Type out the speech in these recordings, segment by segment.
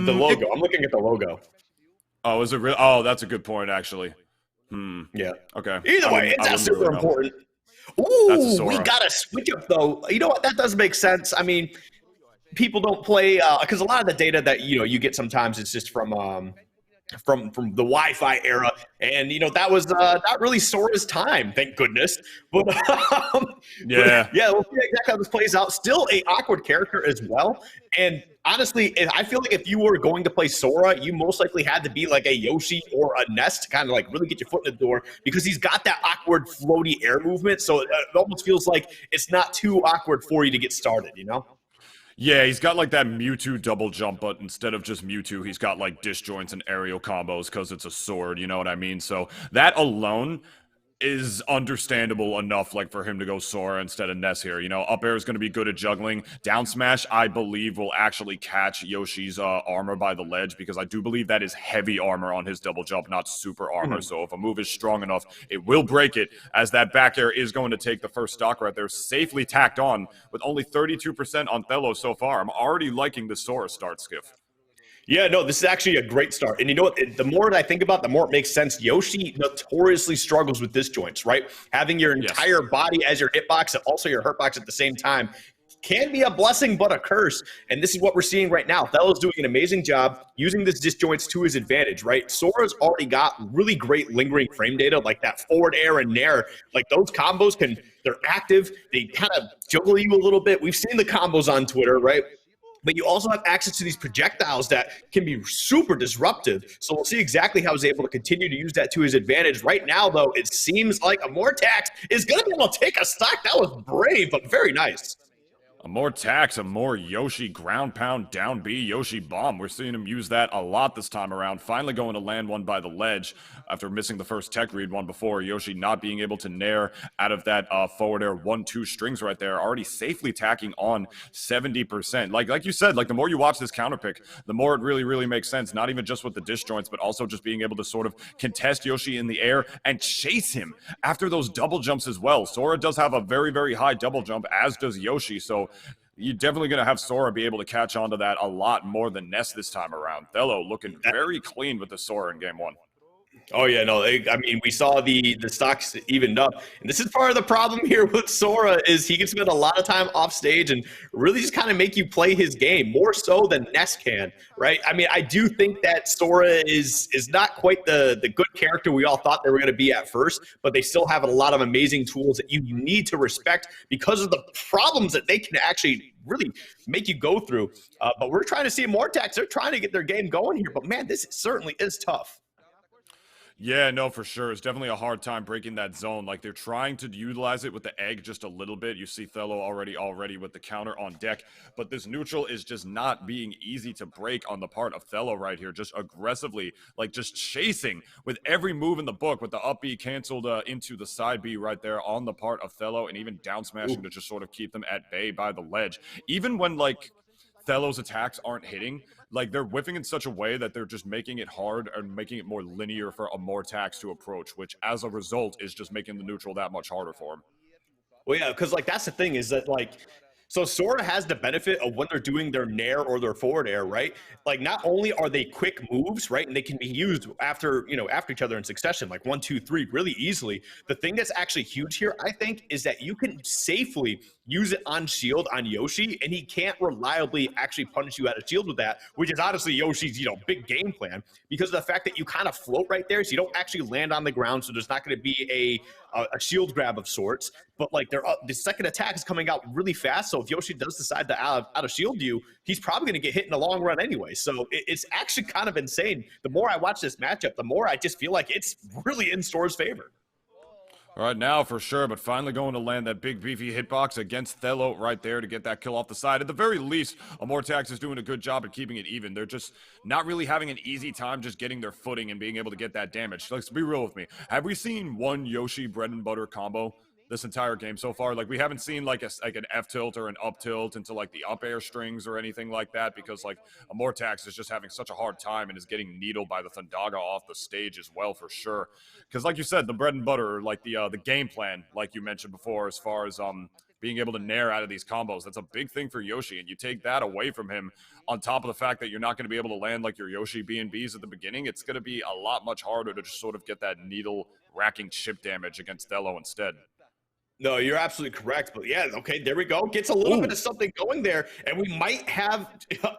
The logo. I'm looking at the logo. Oh, is it real? Oh, that's a good point, actually. Yeah. Okay. Either way, it's not super important. Ooh, we got to switch up, though. You know what? That does make sense. I mean, people don't play because a lot of the data that you get sometimes it's just from the Wi-Fi era, and that was not really Sora's time, thank goodness. But yeah, we'll see exactly how this plays out. Still a awkward character as well, and honestly, I feel like if you were going to play Sora, you most likely had to be like a Yoshi or a Ness to kind of like really get your foot in the door because he's got that awkward floaty air movement. So it almost feels like it's not too awkward for you to get started, Yeah, he's got like that Mewtwo double jump, but instead of just Mewtwo, he's got like disjoints and aerial combos because it's a sword, you know what I mean? So that alone is understandable enough, like, for him to go Sora instead of Ness here. Up air is going to be good at juggling. Down smash, I believe, will actually catch Yoshi's armor by the ledge, because I do believe that is heavy armor on his double jump, not super armor. So if a move is strong enough, it will break it, as that back air is going to take the first stock right there, safely tacked on, with only 32% on Thelo so far. I'm already liking the Sora start, Skiff. Yeah, no, this is actually a great start. And you know what? The more that I think about it, the more it makes sense. Yoshi notoriously struggles with disjoints, right? Having your entire body as your hitbox and also your hurtbox at the same time can be a blessing but a curse. And this is what we're seeing right now. Thelo's doing an amazing job using this disjoints to his advantage, right? Sora's already got really great lingering frame data, like that forward air and nair. Like those combos they're active. They kind of juggle you a little bit. We've seen the combos on Twitter, right? But you also have access to these projectiles that can be super disruptive. So we'll see exactly how he's able to continue to use that to his advantage. Right now, though, it seems like Amortax is going to be able to take a stock. That was brave, but very nice. A more tax, a more Yoshi ground pound down B, Yoshi bomb. We're seeing him use that a lot this time around. Finally going to land one by the ledge after missing the first tech read one before. Yoshi not being able to nair out of that forward air 1-2 strings right there. Already safely tacking on 70%. Like you said, like the more you watch this counter pick, the more it really, really makes sense. Not even just with the disjoints, but also just being able to sort of contest Yoshi in the air and chase him after those double jumps as well. Sora does have a very, very high double jump, as does Yoshi. So you're definitely going to have Sora be able to catch on to that a lot more than Ness this time around. Thelo looking very clean with the Sora in game one. Oh, yeah, no, I mean, we saw the stocks evened up. And this is part of the problem here with Sora is he can spend a lot of time off stage and really just kind of make you play his game more so than Ness can, right? I mean, I do think that Sora is not quite the good character we all thought they were going to be at first, but they still have a lot of amazing tools that you need to respect because of the problems that they can actually really make you go through. But we're trying to see Amortax. They're trying to get their game going here. But, man, this certainly is tough. Yeah, no, for sure. It's definitely a hard time breaking that zone. Like, they're trying to utilize it with the egg just a little bit. You see Thelo already with the counter on deck. But this neutral is just not being easy to break on the part of Thelo right here. Just aggressively, like, just chasing with every move in the book, with the up B canceled into the side B right there on the part of Thelo, and even down smashing to just sort of keep them at bay by the ledge. Even when, like, Thelo's attacks aren't hitting, like, they're whiffing in such a way that they're just making it hard and making it more linear for Amortax to approach, which as a result is just making the neutral that much harder for him. Well, yeah, because, like, that's the thing is that, like, so Sora has the benefit of when they're doing their nair or their forward air, right? Like, not only are they quick moves, right, and they can be used after each other in succession, like 1, 2, 3, really easily. The thing that's actually huge here, I think, is that you can safely use it on shield on Yoshi, and he can't reliably actually punish you out of shield with that, which is honestly Yoshi's, big game plan, because of the fact that you kind of float right there, so you don't actually land on the ground, so there's not going to be a shield grab of sorts. But, like, the second attack is coming out really fast, so if Yoshi does decide to out of shield you, he's probably going to get hit in the long run anyway. So it's actually kind of insane. The more I watch this matchup, the more I just feel like it's really in Sora's favor. All right, now for sure, but finally going to land that big beefy hitbox against Thelo right there to get that kill off the side. At the very least, Amortax is doing a good job at keeping it even. They're just not really having an easy time just getting their footing and being able to get that damage. Let's be real with me. Have we seen one Yoshi bread and butter combo this entire game so far? Like, we haven't seen like an F tilt or an up tilt into like the up air strings or anything like that, because like Amortax is just having such a hard time and is getting needled by the Thundaga off the stage as well, for sure. Because like you said, the bread and butter, like the game plan, like you mentioned before, as far as being able to nair out of these combos. That's a big thing for Yoshi, and you take that away from him on top of the fact that you're not going to be able to land like your Yoshi B&Bs at the beginning. It's going to be a lot much harder to just sort of get that needle racking chip damage against Thelo instead. No, you're absolutely correct. But yeah, okay, there we go. Gets a little bit of something going there, and we might have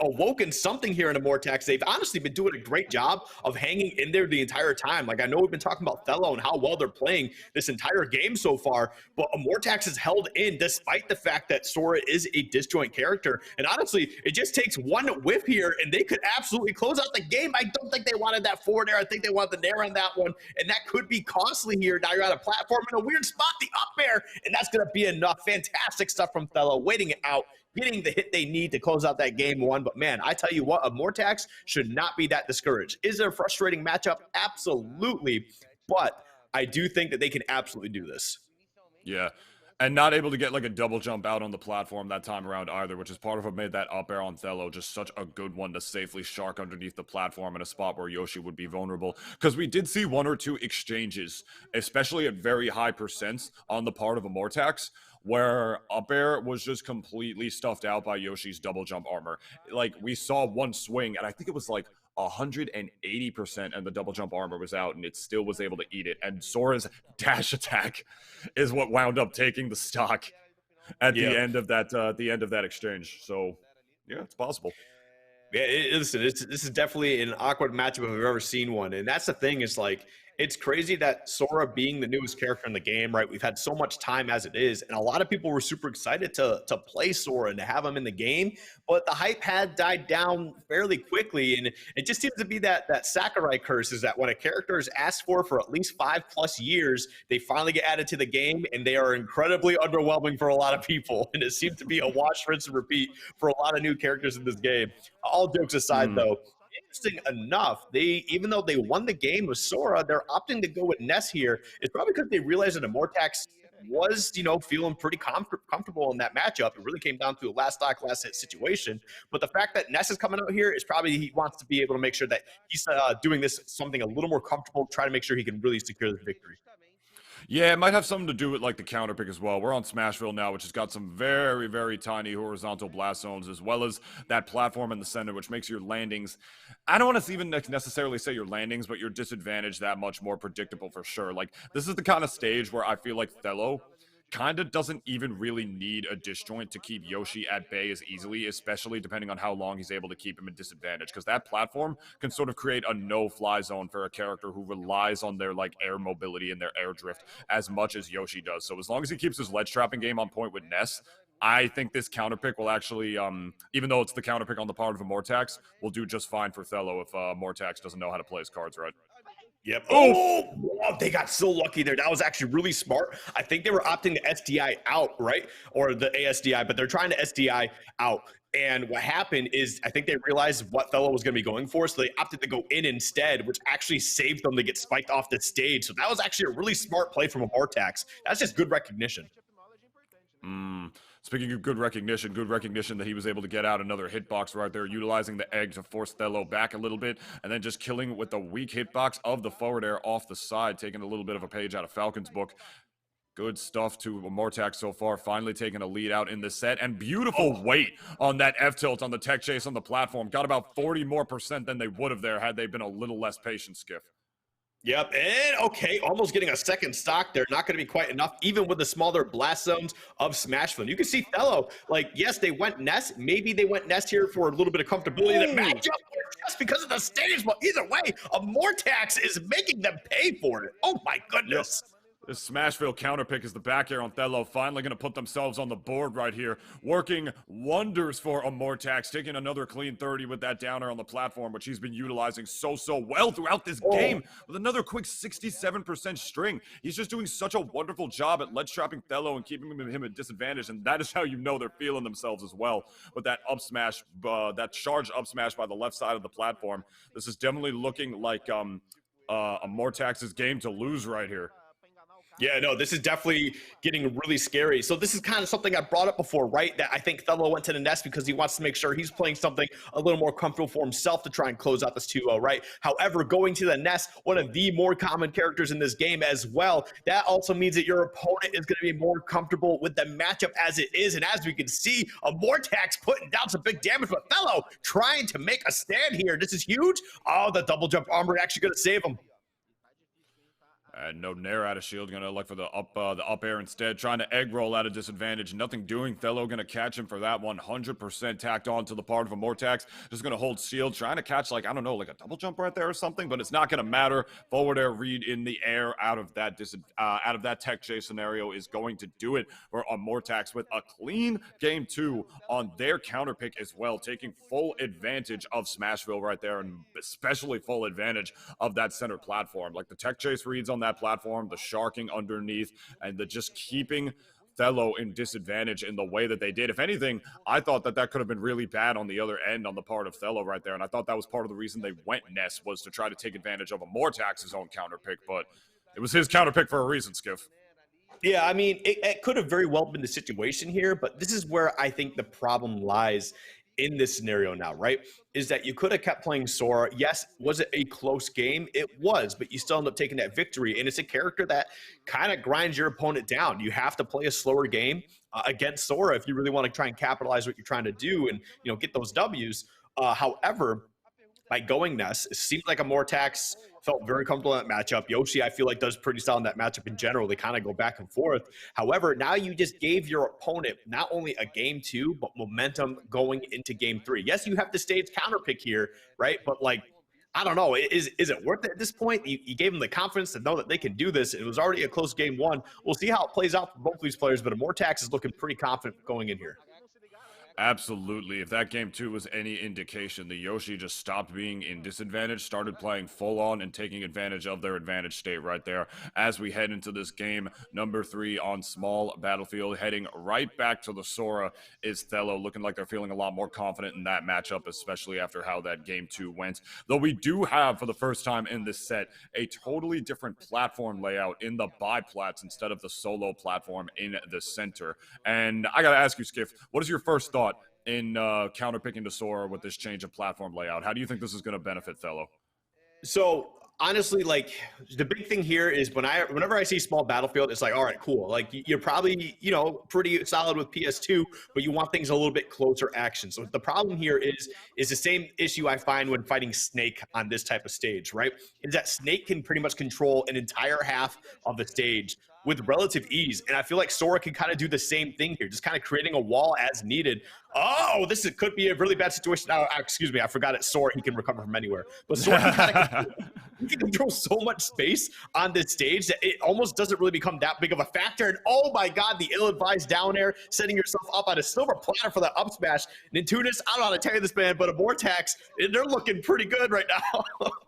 awoken something here in Amortax. They've honestly been doing a great job of hanging in there the entire time. Like, I know we've been talking about Thelo and how well they're playing this entire game so far, but Amortax has held in despite the fact that Sora is a disjoint character. And honestly, it just takes one whiff here, and they could absolutely close out the game. I don't think they wanted that forward air. I think they wanted the nair on that one, and that could be costly here. Now you're at a platform in a weird spot, the up air, and that's going to be enough. Fantastic stuff from Thelo, waiting it out, getting the hit they need to close out that game one. But man, I tell you what, Amortax should not be that discouraged. Is there a frustrating matchup? Absolutely. But I do think that they can absolutely do this. Yeah. And not able to get like a double jump out on the platform that time around either, which is part of what made that up air on Thelo just such a good one to safely shark underneath the platform in a spot where Yoshi would be vulnerable. Because we did see one or two exchanges, especially at very high percents on the part of Amortax, where up air was just completely stuffed out by Yoshi's double jump armor. Like, we saw one swing, and I think it was like 180% and the double jump armor was out, and it still was able to eat it. And Sora's dash attack is what wound up taking the stock at the end of that exchange. So yeah, it's possible. Yeah, listen, this is definitely an awkward matchup if I've ever seen one. And that's the thing, is like, it's crazy that Sora being the newest character in the game, right? We've had so much time as it is, and a lot of people were super excited to play Sora and to have him in the game, but the hype had died down fairly quickly, and it just seems to be that Sakurai curse, is that when a character is asked for at least 5+ years, they finally get added to the game, and they are incredibly underwhelming for a lot of people, and it seems to be a wash, rinse, and repeat for a lot of new characters in this game. All jokes aside, though, interesting enough, even though they won the game with Sora, they're opting to go with Ness here. It's probably because they realized that Amortax was, feeling pretty comfortable in that matchup. It really came down to a last stock, last hit situation. But the fact that Ness is coming out here is probably he wants to be able to make sure that he's doing this something a little more comfortable, try to make sure he can really secure the victory. Yeah, it might have something to do with like the counter pick as well. We're on Smashville now, which has got some very, very tiny horizontal blast zones, as well as that platform in the center, which makes your landings, I don't want to even necessarily say your landings, but your disadvantage that much more predictable for sure. Like, this is the kind of stage where I feel like Thelo kind of doesn't even really need a disjoint to keep Yoshi at bay as easily, especially depending on how long he's able to keep him in disadvantage, because that platform can sort of create a no-fly zone for a character who relies on their like air mobility and their air drift as much as Yoshi does. So as long as he keeps his ledge trapping game on point with Ness, I think this counter pick will actually, even though it's the counter pick on the part of Amortax, will do just fine for Thelo if Amortax doesn't know how to play his cards right. Yep. Oh, they got so lucky there. That was actually really smart. I think they were opting the SDI out, right? Or the ASDI, but they're trying to SDI out. And what happened is I think they realized what Thelo was going to be going for, so they opted to go in instead, which actually saved them to get spiked off the stage. So that was actually a really smart play from Amortax. That's just good recognition. Speaking of good recognition that he was able to get out another hitbox right there, utilizing the egg to force Thelo back a little bit, and then just killing with the weak hitbox of the forward air off the side, taking a little bit of a page out of Falcon's book. Good stuff to Amortax so far, finally taking a lead out in the set, and beautiful weight on that F-tilt on the tech chase on the platform. Got about 40% more than they would have there had they been a little less patient, Skiff. Yep, and okay, almost getting a second stock there. Not going to be quite enough, even with the smaller blast zones of Smashville. You can see Thelo, like, yes, they went Ness. Maybe they went Ness here for a little bit of comfortability in the matchup, just because of the stage. But either way, Amortax is making them pay for it. Oh, my goodness. Yes. This Smashville counter pick is the back air on Thelo, finally going to put themselves on the board right here, working wonders for Amortax, taking another clean 30 with that downer on the platform, which he's been utilizing so well throughout this game, with another quick 67% string. He's just doing such a wonderful job at ledge trapping Thelo and keeping him at disadvantage, and that is how you know they're feeling themselves as well, with that up smash, that charged up smash by the left side of the platform. This is definitely looking like Amortax's game to lose right here. Yeah, no, this is definitely getting really scary. So this is kind of something I brought up before, right? That I think Thelo went to the Ness because he wants to make sure he's playing something a little more comfortable for himself to try and close out this 2-0, right? However, going to the Ness, one of the more common characters in this game as well, that also means that your opponent is going to be more comfortable with the matchup as it is. And as we can see, Amortax putting down some big damage, but Thelo trying to make a stand here. This is huge. Oh, the double jump armor actually going to save him. And no Nair out of shield, gonna look for the up air instead, trying to egg roll out of disadvantage. Nothing doing. Thelo gonna catch him for that 100% tacked on to the part of Amortax. Just gonna hold shield, trying to catch like, I don't know, like a double jump right there or something, but it's not gonna matter. Forward air read in the air out of that tech chase scenario is going to do it for Amortax with a clean game 2 on their counter pick as well, taking full advantage of Smashville right there, and especially full advantage of that center platform. Like the tech chase reads on that platform, the sharking underneath, and the just keeping Thelo in disadvantage in the way that they did. If anything, I thought that could have been really bad on the other end on the part of Thelo right there, and I thought that was part of the reason they went Ness, was to try to take advantage of Amortax's own counter pick, but it was his counter pick for a reason, Skiff. Yeah, I mean, it could have very well been the situation here, but this is where I think the problem lies in this scenario now, right? Is that you could have kept playing Sora. Yes, was it a close game? It was, but you still end up taking that victory. And it's a character that kind of grinds your opponent down. You have to play a slower game against Sora if you really want to try and capitalize what you're trying to do and get those W's. However, by going Ness, it seemed like Amortax felt very comfortable in that matchup. Yoshi, I feel like, does pretty solid in that matchup in general. They kind of go back and forth. However, now you just gave your opponent not only a game 2, but momentum going into game 3. Yes, you have the stage counter pick here, right? But like, I don't know. Is it worth it at this point? You gave them the confidence to know that they can do this. It was already a close game 1. We'll see how it plays out for both of these players, but Amortax is looking pretty confident going in here. Absolutely. If that game 2 was any indication, the Yoshi just stopped being in disadvantage, started playing full on and taking advantage of their advantage state right there as we head into this game number 3 on small battlefield. Heading right back to the Sora is Thelo, looking like they're feeling a lot more confident in that matchup, especially after how that game 2 went. Though we do have, for the first time in this set, a totally different platform layout in the biplats instead of the solo platform in the center. And I gotta ask you, Skiff, what is your first thought in counterpicking to Sora with this change of platform layout? How do you think this is going to benefit Thelo? So honestly, like, the big thing here is whenever I see small battlefield, it's like, all right, cool. Like, you're probably pretty solid with PS2, but you want things a little bit closer action. So the problem here is the same issue I find when fighting Snake on this type of stage, right? Is that Snake can pretty much control an entire half of the stage with relative ease. And I feel like Sora can kind of do the same thing here, just kind of creating a wall as needed. Oh, could be a really bad situation. Oh, excuse me, I forgot it's Sora. He can recover from anywhere. But Sora can control so much space on this stage that it almost doesn't really become that big of a factor. And oh my God, the ill-advised down air, setting yourself up on a silver platter for that up smash. Nintunis, I don't know how to tell you this, man, but Amortax, they're looking pretty good right now.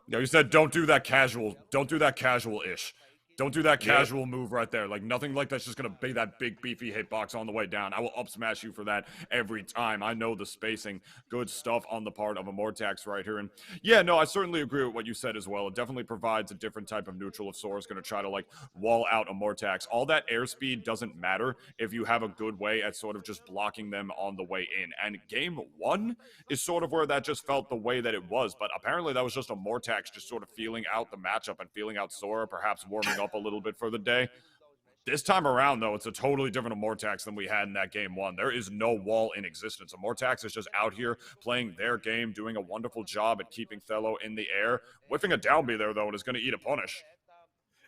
You said don't do that casual. Don't do that casual-ish. Don't do that casual move right there. Like, nothing like that's just going to be that big, beefy hitbox on the way down. I will up smash you for that every time. I know the spacing. Good stuff on the part of Amortax right here. And yeah, no, I certainly agree with what you said as well. It definitely provides a different type of neutral if Sora's going to try to, like, wall out Amortax. All that airspeed doesn't matter if you have a good way at sort of just blocking them on the way in. And game 1 is sort of where that just felt the way that it was. But apparently that was just Amortax just sort of feeling out the matchup and feeling out Sora, perhaps warming up a little bit for the day. This time around, though, it's a totally different Amortax than we had in that game 1. There is no wall in existence. Amortax is just out here playing their game, doing a wonderful job at keeping Thelo in the air. Whiffing a down B there, though, and is going to eat a punish.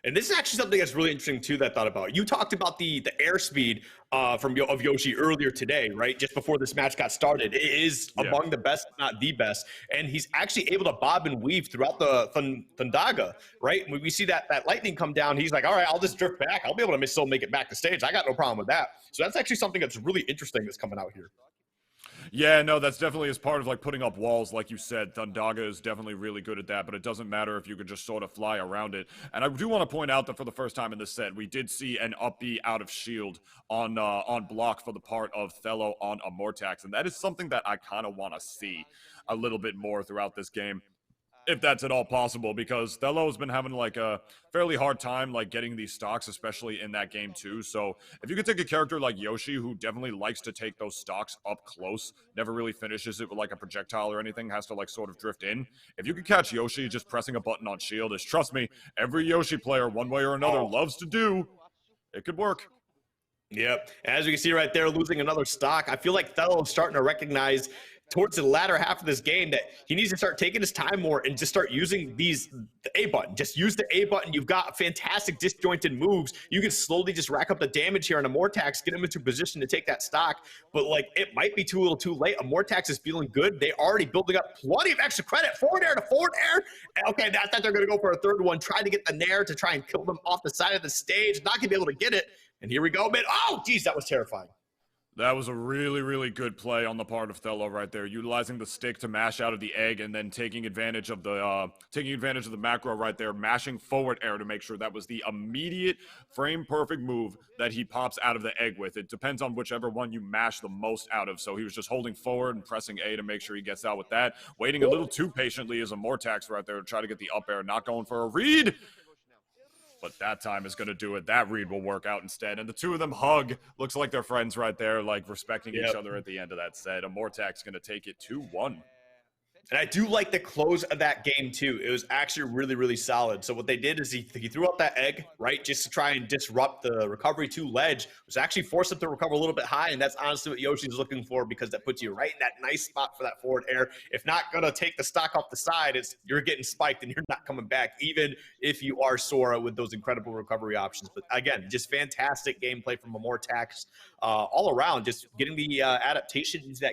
And this is actually something that's really interesting too that I thought about. You talked about the airspeed of Yoshi earlier today, right? Just before this match got started. It is among the best, if not the best. And he's actually able to bob and weave throughout the Thundaga, right? When we see that lightning come down, he's like, all right, I'll just drift back. I'll be able to still make it back to stage. I got no problem with that. So that's actually something that's really interesting that's coming out here. Yeah, no, that's definitely as part of, like, putting up walls, like you said. Thundaga is definitely really good at that, but it doesn't matter if you could just sort of fly around it. And I do want to point out that for the first time in this set, we did see an up B out of shield on block for the part of Thelo on Amortax, and that is something that I kind of want to see a little bit more throughout this game. if that's at all possible, because Thelo has been having like a fairly hard time like getting these stocks, especially in that game too. So if you could take a character like Yoshi, who definitely likes to take those stocks up close, never really finishes it with like a projectile or anything, has to like sort of drift in. If you could catch Yoshi just pressing a button on shield, as trust me, every Yoshi player, one way or another, Oh, loves to do, it could work. yep. As we can see right there, losing another stock. I feel like Thelo is starting to recognize towards the latter half of this game that he needs to start taking his time more and just start using the A button. Just use the A button. You've got fantastic disjointed moves. You can slowly just rack up the damage here on Amortax, get him into position to take that stock. But like, it might be too little too late. Amortax is feeling good. They already building up plenty of extra credit. Forward air to forward air. Okay, I thought they're going to go for a third one, trying to get the nair to try and kill them off the side of the stage. Not going to be able to get it. And here we go, man. Oh, geez, that was terrifying. That was a really, really good play on the part of Thelo right there, utilizing the stick to mash out of the egg and then taking advantage of the macro right there, mashing forward air to make sure that was the immediate frame perfect move that he pops out of the egg with. It depends on whichever one you mash the most out of. So he was just holding forward and pressing A to make sure he gets out with that. Waiting a little too patiently as a Mortax right there to try to get the up air, not going for a read. But that time is going to do it. That read will work out instead. And the two of them hug. Looks like they're friends right there, like respecting each other at the end of that set. Amortax going to take it 2-1. And I do like the close of that game too. It was actually really, really solid. So what they did is he threw out that egg, right, just to try and disrupt the recovery to ledge, which actually forced him to recover a little bit high. And that's honestly what Yoshi's looking for, because that puts you right in that nice spot for that forward air. If not going to take the stock off the side, you're getting spiked and you're not coming back, even if you are Sora with those incredible recovery options. But again, just fantastic gameplay from Amortax all around, just getting the adaptation into that